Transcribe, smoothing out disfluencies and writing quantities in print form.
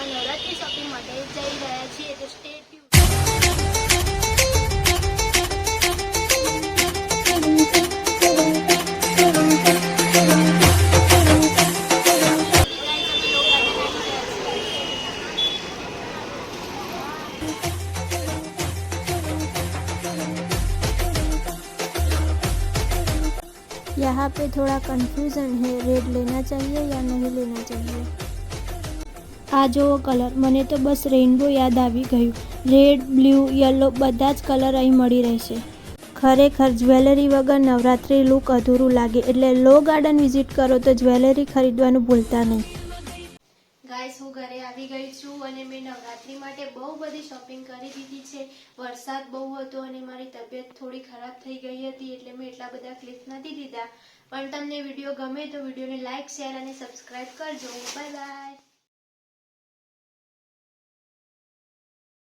Navratri shopping માટે જઈ રહ્યા છીએ, તો સ્ટે ટ્યુન। यहाँ पे थोड़ा कंफ्यूजन है, रेड लेना चाहिए या नहीं लेना चाहिए। आ जो कलर મને તો બસ રેઇનબો યાદ આવી ગયું। રેડ, બ્લુ, યલો બધા જ કલર અહીં મળી રહેશે। ખરેખર જ્વેલરી વગર નવરાત્રી લુક અધૂરું લાગે, એટલે લો ગાર્ડન વિઝિટ કરો તો જ્વેલરી ખરીદવાનું ભૂલતા નહીં। ગાઈસ, હું ઘરે આવી ગઈ છું અને મેં નવરાત્રી માટે બહુ બધી શોપિંગ કરી દીધી છે। વરસાદ બહુ હતો અને મારી તબિયત થોડી ખરાબ થઈ ગઈ હતી, એટલે મેં એટલા બધા ક્લિપ નથી લીધા। પણ તમને વિડીયો ગમે તો વિડીયોને લાઇક, શેર અને સબસ્ક્રાઇબ કરજો। Bye bye.